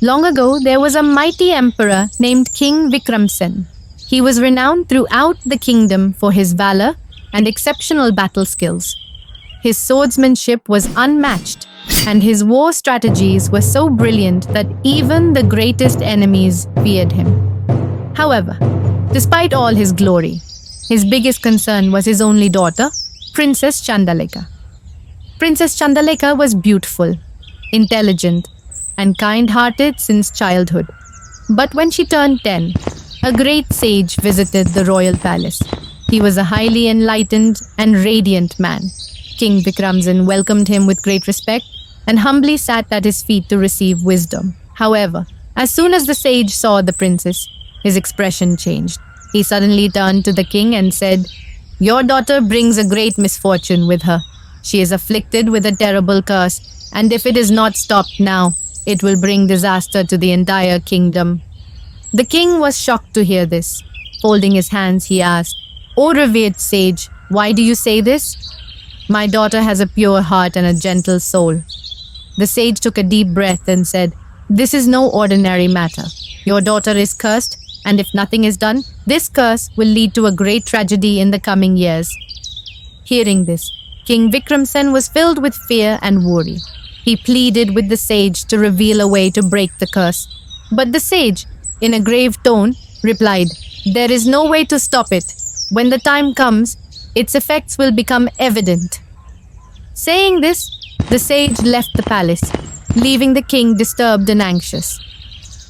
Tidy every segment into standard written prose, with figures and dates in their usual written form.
Long ago, there was a mighty emperor named King VIKRAM. He was renowned throughout the kingdom for his valor and exceptional battle skills. His swordsmanship was unmatched, and his war strategies were so brilliant that even the greatest enemies feared him. However, despite all his glory, his biggest concern was his only daughter, Princess Chandalika. Princess Chandalika was beautiful, intelligent, and kind-hearted since childhood. But when she turned 10, a great sage visited the royal palace. He was a highly enlightened and radiant man. King VIKRAM welcomed him with great respect and humbly sat at his feet to receive wisdom. However, as soon as the sage saw the princess, his expression changed. He suddenly turned to the king and said, "Your daughter brings a great misfortune with her. She is afflicted with a terrible curse, and if it is not stopped now, it will bring disaster to the entire kingdom." The king was shocked to hear this. Folding his hands, he asked, "O revered sage, why do you say this?" "My daughter has a pure heart and a gentle soul." The sage took a deep breath and said, "This is no ordinary matter. Your daughter is cursed, and if nothing is done, this curse will lead to a great tragedy in the coming years." Hearing this, King VIKRAM was filled with fear and worry. He pleaded with the sage to reveal a way to break the curse. But the sage, in a grave tone, replied, "There is no way to stop it. When the time comes, its effects will become evident." Saying this, the sage left the palace, leaving the king disturbed and anxious.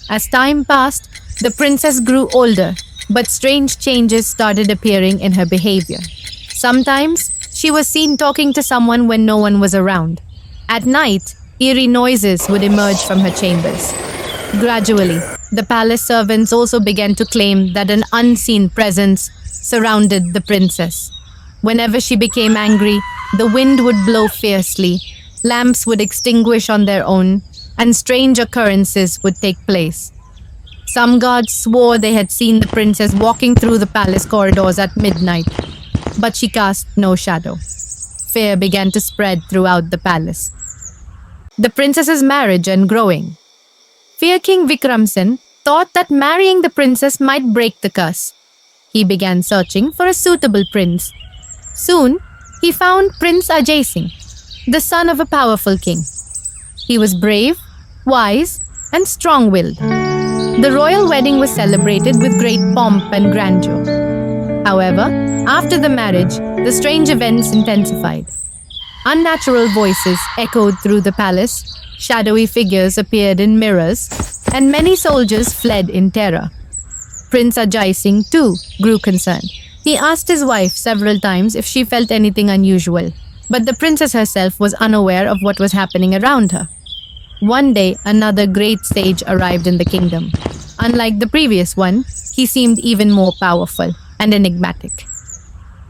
As time passed, the princess grew older, but strange changes started appearing in her behavior. Sometimes, she was seen talking to someone when no one was around. At night, eerie noises would emerge from her chambers. Gradually, the palace servants also began to claim that an unseen presence surrounded the princess. Whenever she became angry, the wind would blow fiercely, lamps would extinguish on their own, and strange occurrences would take place. Some guards swore they had seen the princess walking through the palace corridors at midnight, but she cast no shadow. Fear began to spread throughout the palace. The princess's marriage and growing. Fear King VIKRAM thought that marrying the princess might break the curse. He began searching for a suitable prince. Soon, he found Prince Ajay Singh, the son of a powerful king. He was brave, wise, and strong-willed. The royal wedding was celebrated with great pomp and grandeur. However, after the marriage, the strange events intensified. Unnatural voices echoed through the palace, shadowy figures appeared in mirrors, and many soldiers fled in terror. Prince Ajay Singh too grew concerned. He asked his wife several times if she felt anything unusual, but the princess herself was unaware of what was happening around her. One day, another great sage arrived in the kingdom. Unlike the previous one, he seemed even more powerful and enigmatic.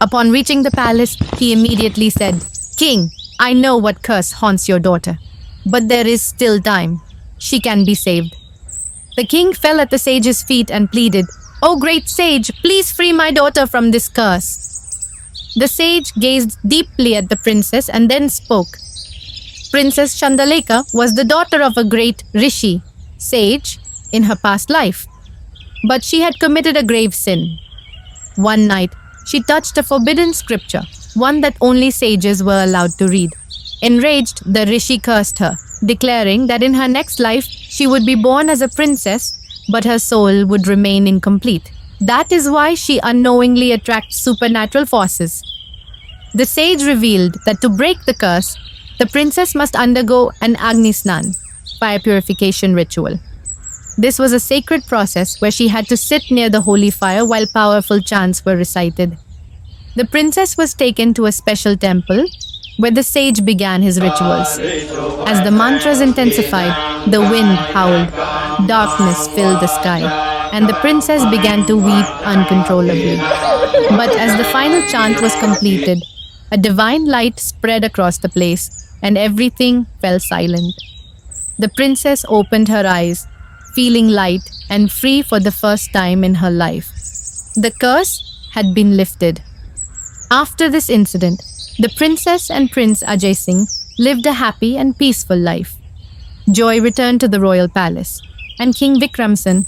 Upon reaching the palace, he immediately said, "King, I know what curse haunts your daughter, but there is still time. She can be saved." The king fell at the sage's feet and pleaded, "O great sage, please free my daughter from this curse." The sage gazed deeply at the princess and then spoke. Princess Chandalika was the daughter of a great rishi, sage, in her past life. But she had committed a grave sin. One night, she touched a forbidden scripture, one that only sages were allowed to read. Enraged, the rishi cursed her, declaring that in her next life, she would be born as a princess, but her soul would remain incomplete. That is why she unknowingly attracts supernatural forces. The sage revealed that to break the curse, the princess must undergo an Agni Snan, fire purification ritual. This was a sacred process where she had to sit near the holy fire while powerful chants were recited. The princess was taken to a special temple where the sage began his rituals. As the mantras intensified, the wind howled, darkness filled the sky, and the princess began to weep uncontrollably. But as the final chant was completed, a divine light spread across the place, and everything fell silent. The princess opened her eyes, feeling light and free for the first time in her life. The curse had been lifted. After this incident, the princess and Prince Ajay Singh lived a happy and peaceful life. Joy returned to the royal palace, and King Vikramson